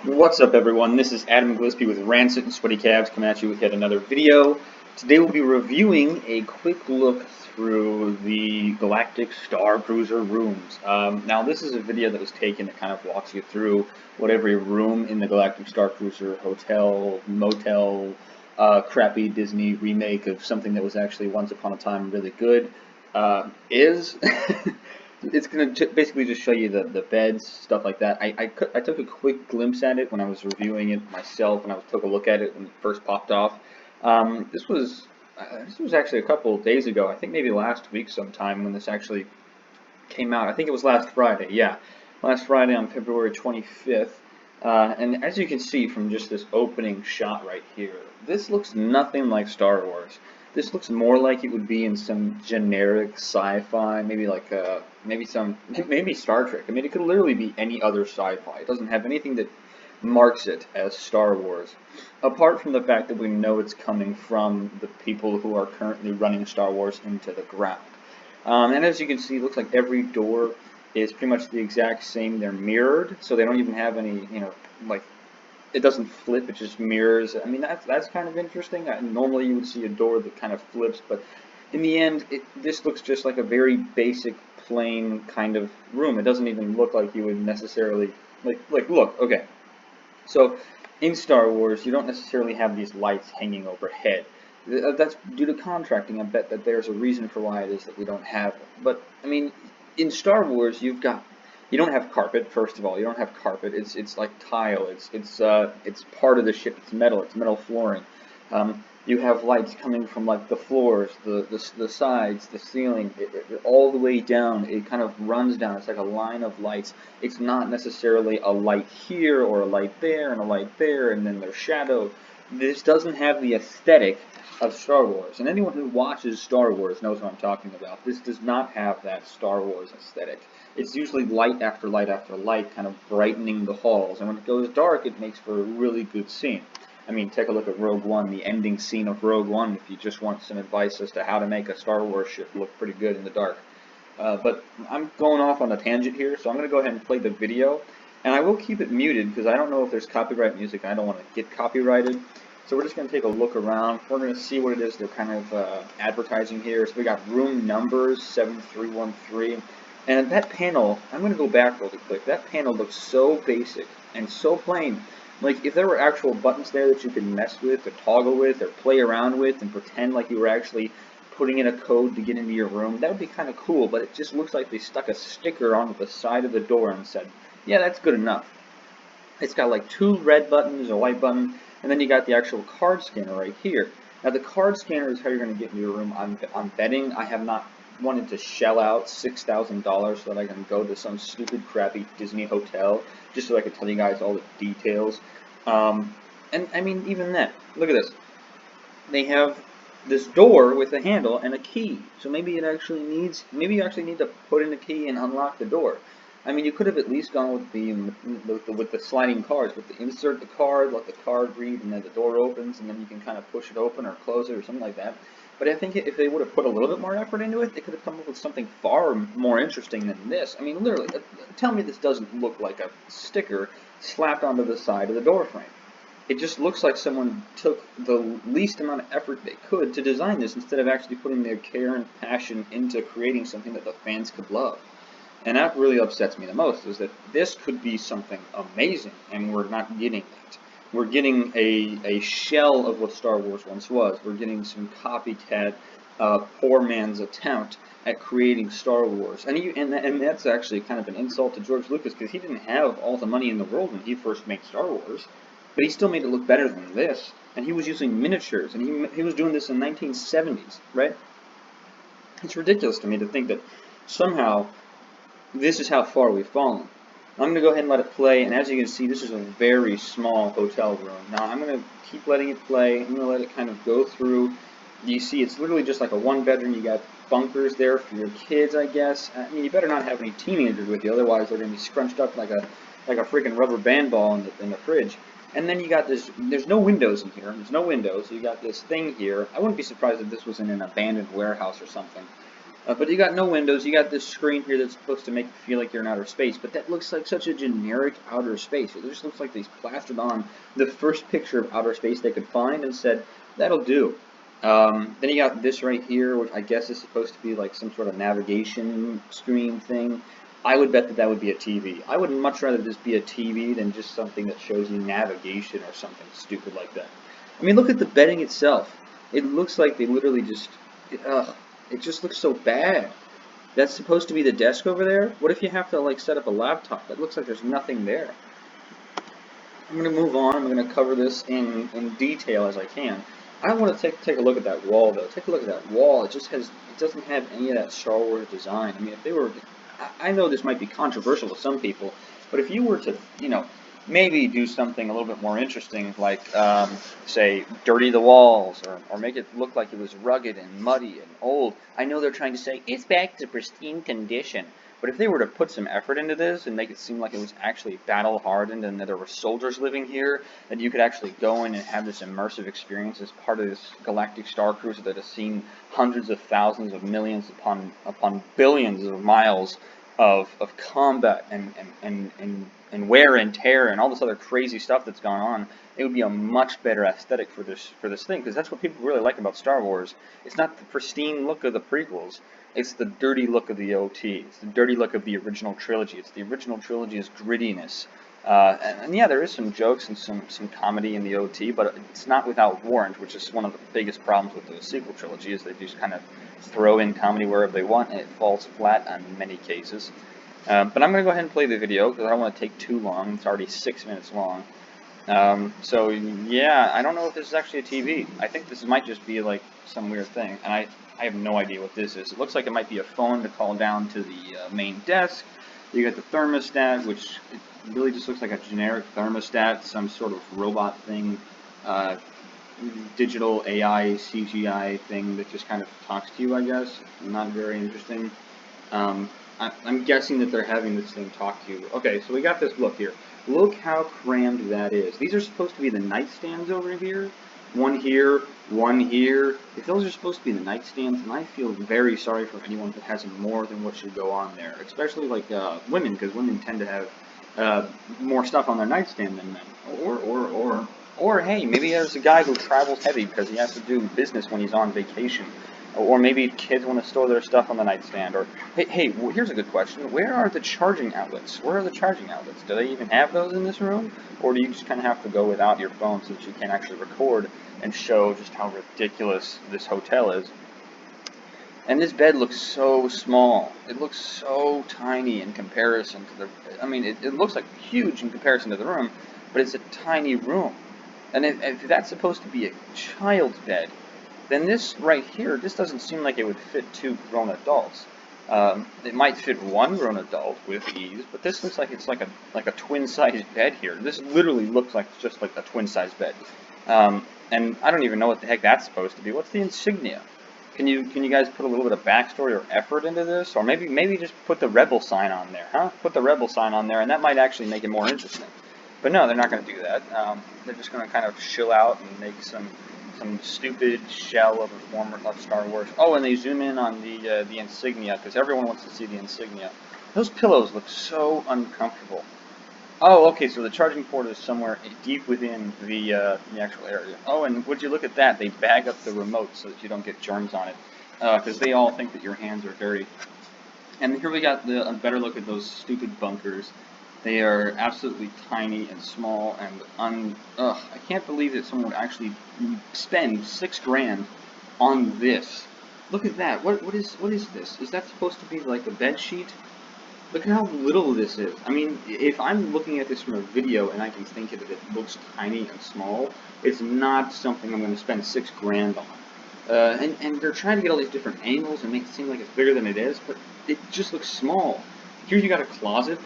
What's up, everyone? This is Adam Gillespie with Rancid and Sweaty Calves coming at you with yet another video. Today we'll be reviewing a quick look through the Galactic Starcruiser rooms. Now this is a video that was taken that kind of walks you through what every room in the Galactic Starcruiser hotel, motel, crappy Disney remake of something that was actually once upon a time really good is. It's going to basically just show you the beds, stuff like that. I took a quick glimpse at it when I was reviewing it myself, and I took a look at it when it first popped off. This was actually a couple of days ago. I think maybe last week sometime when this actually came out. I think it was last Friday. Yeah, last Friday on February 25th. And as you can see from just this opening shot right here, this looks nothing like Star Wars. This looks more like it would be in some generic sci-fi, maybe like maybe Star Trek. I mean, it could literally be any other sci-fi. It doesn't have anything that marks it as Star Wars, apart from the fact that we know it's coming from the people who are currently running Star Wars into the ground. And as you can see, it looks like every door is pretty much the exact same. They're mirrored, so they don't even have any, like, it doesn't flip, it just mirrors. I mean, that's kind of interesting. Normally you would see a door that kind of flips, but in the end, this looks just like a very basic, plain kind of room. It doesn't even look like you would necessarily, look, okay. So, in Star Wars, you don't necessarily have these lights hanging overhead. That's due to contracting. I bet that there's a reason for why it is that we don't have it. But, I mean, in Star Wars, you don't have carpet, first of all. You don't have carpet. It's like tile. It's part of the ship. It's metal flooring. You have lights coming from like the floors, the sides, the ceiling, all the way down. It kind of runs down. It's like a line of lights. It's not necessarily a light here or a light there and a light there and then there's shadow. This doesn't have the aesthetic of Star Wars, and anyone who watches Star Wars knows what I'm talking about. This does not have that Star Wars aesthetic. It's usually light after light after light, kind of brightening the halls, and when it goes dark, it makes for a really good scene. I mean, take a look at Rogue One, the ending scene of Rogue One, if you just want some advice as to how to make a Star Wars ship look pretty good in the dark. But I'm going off on a tangent here, so I'm going to go ahead and play the video, and I will keep it muted because I don't know if there's copyright music, and I don't want to get copyrighted. So we're just going to take a look around. We're going to see what it is they're kind of advertising here. So we got room numbers, 7313. And that panel, I'm going to go back really quick. That panel looks so basic and so plain. Like, if there were actual buttons there that you could mess with or toggle with or play around with and pretend like you were actually putting in a code to get into your room, that would be kind of cool. But it just looks like they stuck a sticker onto the side of the door and said, yeah, that's good enough. It's got like two red buttons, a white button, and then you got the actual card scanner right here. Now the card scanner is how you're going to get into your room. I'm betting I have not wanted to shell out $6,000 so that I can go to some stupid crappy Disney hotel just so I could tell you guys all the details. And I mean, even then, look at this. They have this door with a handle and a key. So maybe you actually need to put in a key and unlock the door. I mean, you could have at least gone with the sliding cards, with the insert the card, let the card read, and then the door opens, and then you can kind of push it open or close it or something like that. But I think if they would have put a little bit more effort into it, they could have come up with something far more interesting than this. I mean, literally, tell me this doesn't look like a sticker slapped onto the side of the door frame. It just looks like someone took the least amount of effort they could to design this instead of actually putting their care and passion into creating something that the fans could love. And that really upsets me the most, is that this could be something amazing, and we're not getting that. We're getting a shell of what Star Wars once was. We're getting some copycat, poor man's attempt at creating Star Wars. And that's actually kind of an insult to George Lucas, because he didn't have all the money in the world when he first made Star Wars. But he still made it look better than this. And he was using miniatures, and he was doing this in the 1970s, right? It's ridiculous to me to think that somehow this is how far we've fallen. I'm going to go ahead and let it play, and as you can see, this is a very small hotel room. Now, I'm going to keep letting it play. I'm going to let it kind of go through. You see, it's literally just like a one-bedroom. You got bunkers there for your kids, I guess. I mean, you better not have any teenagers with you, otherwise they're going to be scrunched up like a freaking rubber band ball in the fridge. And then you got this, there's no windows in here. There's no windows. You got this thing here. I wouldn't be surprised if this was in an abandoned warehouse or something. But you got no windows. You got this screen here that's supposed to make you feel like you're in outer space, but that looks like such a generic outer space. It just looks like they plastered on the first picture of outer space they could find and said, that'll do. Then you got this right here, which I guess is supposed to be like some sort of navigation screen thing. I would bet that that would be a TV. I would much rather this be a TV than just something that shows you navigation or something stupid like that. I mean, look at the bedding itself. It looks like they literally just, ugh. It just looks so bad. That's supposed to be the desk over there? What if you have to like set up a laptop? It looks like there's nothing there. I'm going to move on. I'm going to cover this in detail as I can. I want to take a look at that wall though. Take a look at that wall. It doesn't have any of that Star Wars design. I mean, if they were, I know this might be controversial to some people, but if you were to, maybe do something a little bit more interesting, like, say, dirty the walls, or make it look like it was rugged and muddy and old. I know they're trying to say, it's back to pristine condition. But if they were to put some effort into this and make it seem like it was actually battle-hardened and that there were soldiers living here, that you could actually go in and have this immersive experience as part of this Galactic Starcruiser that has seen hundreds of thousands of millions upon billions of miles of combat and wear and tear and all this other crazy stuff that's gone on, it would be a much better aesthetic for this thing, because that's what people really like about Star Wars. It's not the pristine look of the prequels, it's the dirty look of the OT. It's the dirty look of the original trilogy. It's the original trilogy's grittiness. And yeah, there is some jokes and some comedy in the OT, but it's not without warrant, which is one of the biggest problems with the sequel trilogy, is they just kind of throw in comedy wherever they want, and it falls flat in many cases. But I'm going to go ahead and play the video, because I don't want to take too long. It's already 6 minutes long. So yeah, I don't know if this is actually a TV. I think this might just be like some weird thing, and I have no idea what this is. It looks like it might be a phone to call down to the main desk. You got the thermostat, which it really just looks like a generic thermostat, some sort of robot thing, digital AI CGI thing that just kind of talks to you, I guess. Not very interesting. I'm guessing that they're having this thing talk to you. Okay, so we got this look here. Look how crammed that is. These are supposed to be the nightstands over here. One here, one here. If those are supposed to be the nightstands, then I feel very sorry for anyone who has more than what should go on there. Especially like women, because women tend to have more stuff on their nightstand than men. Or hey, maybe there's a guy who travels heavy because he has to do business when he's on vacation. Or maybe kids want to store their stuff on the nightstand. Or, hey, well, here's a good question. Where are the charging outlets? Where are the charging outlets? Do they even have those in this room? Or do you just kind of have to go without your phone so that you can actually record and show just how ridiculous this hotel is? And this bed looks so small. It looks so tiny in comparison to the... I mean, it looks like huge in comparison to the room, but it's a tiny room. And if that's supposed to be a child's bed, then this right here, this doesn't seem like it would fit two grown adults. It might fit one grown adult with ease, but this looks like it's like a twin-sized bed here. This literally looks like just like a twin-sized bed. And I don't even know what the heck that's supposed to be. What's the insignia? Can you guys put a little bit of backstory or effort into this, or maybe just put the Rebel sign on there, huh? Put the Rebel sign on there, and that might actually make it more interesting. But no, they're not going to do that. They're just going to kind of chill out and make some stupid shell of a former of Star Wars. Oh, and they zoom in on the insignia, because everyone wants to see the insignia. Those pillows look so uncomfortable. Oh, okay, so the charging port is somewhere deep within the actual area. Oh, and would you look at that? They bag up the remote so that you don't get germs on it, because they all think that your hands are dirty. And here we got a better look at those stupid bunkers. They are absolutely tiny and small, and I can't believe that someone would actually spend $6 grand on this. Look at that. What is this? Is that supposed to be like a bed sheet? Look at how little this is. I mean, if I'm looking at this from a video and I can think that it looks tiny and small, it's not something I'm going to spend $6 grand on. And they're trying to get all these different angles and make it seem like it's bigger than it is, but it just looks small. Here you got a closet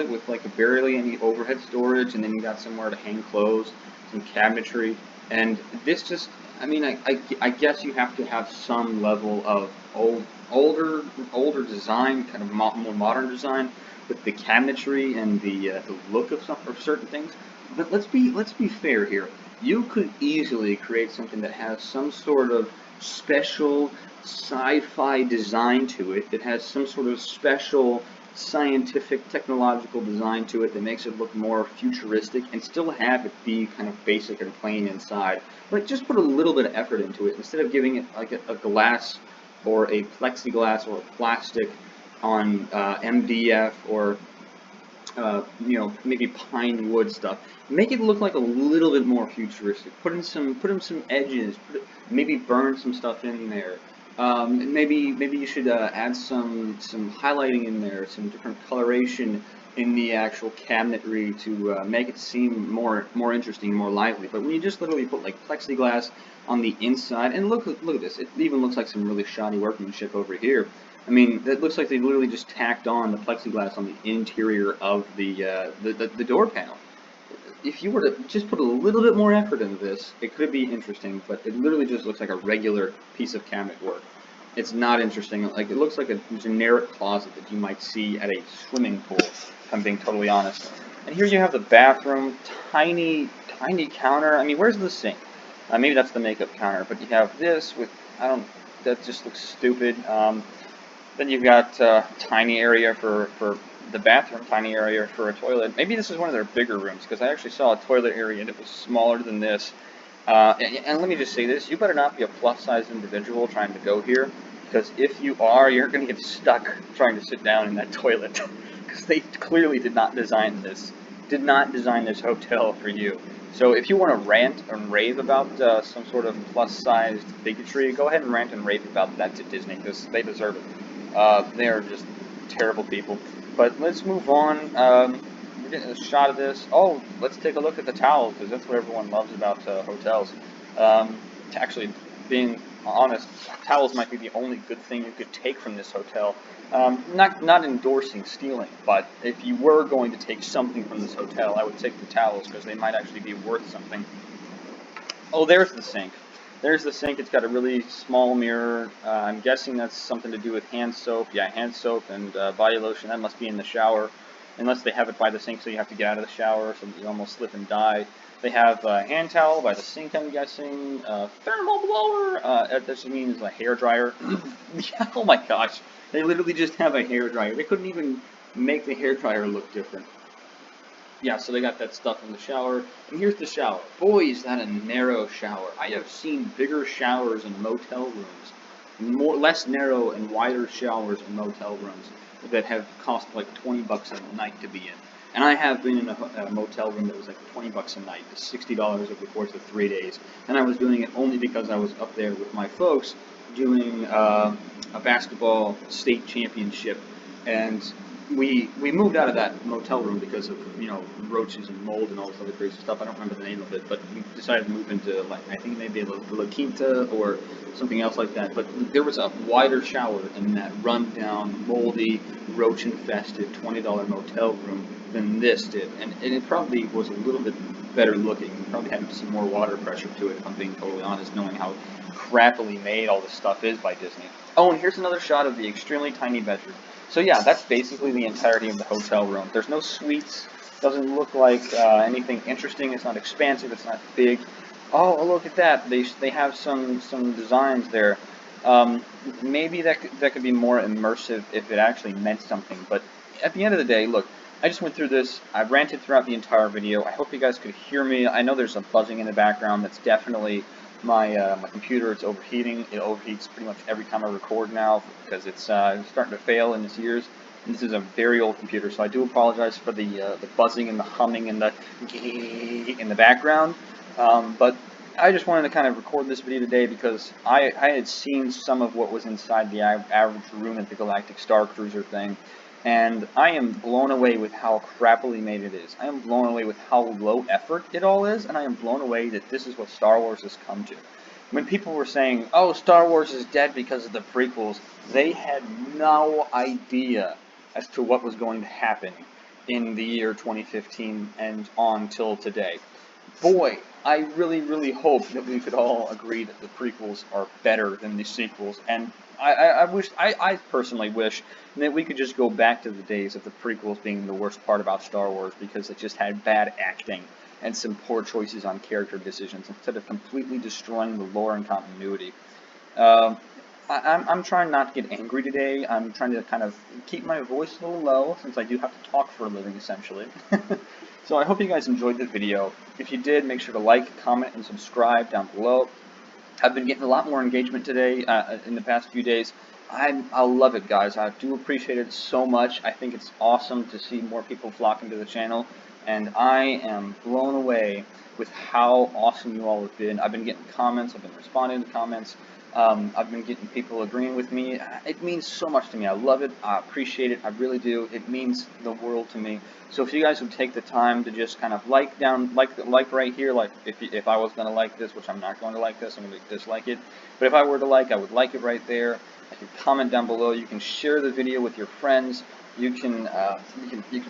with like barely any overhead storage, and then you got somewhere to hang clothes, some cabinetry, and this just, I mean, I guess you have to have some level of older design, kind of more modern design, with the cabinetry and the look of certain things. But let's be fair here. You could easily create something that has some sort of special sci-fi design to it, that has some sort of special scientific, technological design to it that makes it look more futuristic and still have it be kind of basic and plain inside. Like, just put a little bit of effort into it instead of giving it like a glass or a plexiglass or a plastic on MDF or maybe pine wood stuff. Make it look like a little bit more futuristic. Put in some edges. Maybe burn some stuff in there. Maybe you should add some highlighting in there, some different coloration in the actual cabinetry to make it seem more interesting, more lively. But when you just literally put like plexiglass on the inside, and look at this, it even looks like some really shoddy workmanship over here. I mean, it looks like they literally just tacked on the plexiglass on the interior of the door panel. If you were to just put a little bit more effort into this, it could be interesting, but it literally just looks like a regular piece of cabinet work. It's not interesting. Like, it looks like a generic closet that you might see at a swimming pool, if I'm being totally honest. And here you have the bathroom, tiny counter. I mean, where's the sink? Maybe that's the makeup counter, but you have this with, that just looks stupid. Then you've got tiny area for the bathroom, tiny area for a toilet. Maybe this is one of their bigger rooms, because I actually saw a toilet area and it was smaller than this. And let me just say this, you better not be a plus-size individual trying to go here, because if you are, you're going to get stuck trying to sit down in that toilet, because they clearly did not design this hotel for you. So if you want to rant and rave about some sort of plus-sized bigotry, go ahead and rant and rave about that to Disney, because they deserve it. They are just terrible people. But let's move on. We're getting a shot of this. Oh, let's take a look at the towels, because that's what everyone loves about hotels. Actually, being honest, towels might be the only good thing you could take from this hotel. Not endorsing stealing, but if you were going to take something from this hotel, I would take the towels, because they might actually be worth something. Oh, there's the sink. There's the sink. It's got a really small mirror. I'm guessing that's something to do with hand soap. Yeah, hand soap and body lotion. That must be in the shower, unless they have it by the sink, so you have to get out of the shower, so you almost slip and die. They have a hand towel by the sink, I'm guessing. Thermal blower. That just means a hair dryer. Yeah, oh my gosh. They literally just have a hair dryer. They couldn't even make the hair dryer look different. Yeah, so they got that stuff in the shower. And here's the shower. Boy, is that a narrow shower. I have seen bigger showers in motel rooms. Less narrow and wider showers in motel rooms that have cost like 20 bucks a night to be in. And I have been in a motel room that was like 20 bucks a night, $60 over the course of 3 days. And I was doing it only because I was up there with my folks doing a basketball state championship. And we moved out of that motel room because of roaches and mold and all this other crazy stuff. I don't remember the name of it, but we decided to move into, like, I think maybe La Quinta or something else like that. But there was a wider shower in that run-down, moldy, roach-infested $20 motel room than this did, and it probably was a little bit better looking. It probably had some more water pressure to it, if I'm being totally honest, knowing how crappily made all this stuff is by Disney. Oh, and here's another shot of the extremely tiny bedroom. So yeah, that's basically the entirety of the hotel room. There's no suites. Doesn't look like anything interesting. It's not expansive. It's not big. Oh, look at that. They have some designs there. Maybe that could be more immersive if it actually meant something. But at the end of the day, look, I just went through this. I ranted throughout the entire video. I hope you guys could hear me. I know there's a buzzing in the background. That's definitely my computer. It's overheating. It overheats pretty much every time I record now because it's starting to fail in its ears. And this is a very old computer, so I do apologize for the buzzing and the humming and the in the background. But I just wanted to kind of record this video today because I had seen some of what was inside the average room at the Galactic Starcruiser thing, and I am blown away with how crappily made it is. I am blown away with how low effort it all is, and I am blown away that this is what Star Wars has come to. When people were saying, oh, Star Wars is dead because of the prequels, they had no idea as to what was going to happen in the year 2015 and on till today. Boy, I really, really hope that we could all agree that the prequels are better than the sequels, and I personally wish that we could just go back to the days of the prequels being the worst part about Star Wars because it just had bad acting and some poor choices on character decisions instead of completely destroying the lore and continuity. I'm trying not to get angry today. I'm trying to kind of keep my voice a little low since I do have to talk for a living, essentially. So I hope you guys enjoyed the video. If you did, make sure to like, comment, and subscribe down below. I've been getting a lot more engagement today in the past few days. I love it, guys. I do appreciate it so much. I think it's awesome to see more people flocking to the channel, and I am blown away with how awesome you all have been. I've been getting comments. I've been responding to comments. I've been getting people agreeing with me. It means so much to me. I love it. I appreciate it. I really do. It means the world to me. So if you guys would take the time to just kind of like right here, like if I was going to like this, which I'm not going to like this, I'm going to dislike it. But if I were to like, I would like it right there. I can comment down below. You can share the video with your friends. You can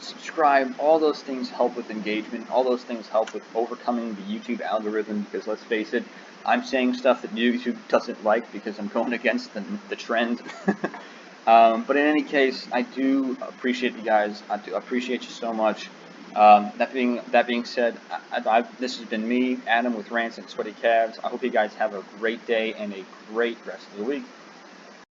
subscribe. All those things help with engagement. All those things help with overcoming the YouTube algorithm. Because let's face it, I'm saying stuff that YouTube doesn't like because I'm going against the trend. But in any case, I do appreciate you guys. I do appreciate you so much. That being said, this has been me, Adam, with Rants and Sweaty Calves. I hope you guys have a great day and a great rest of the week.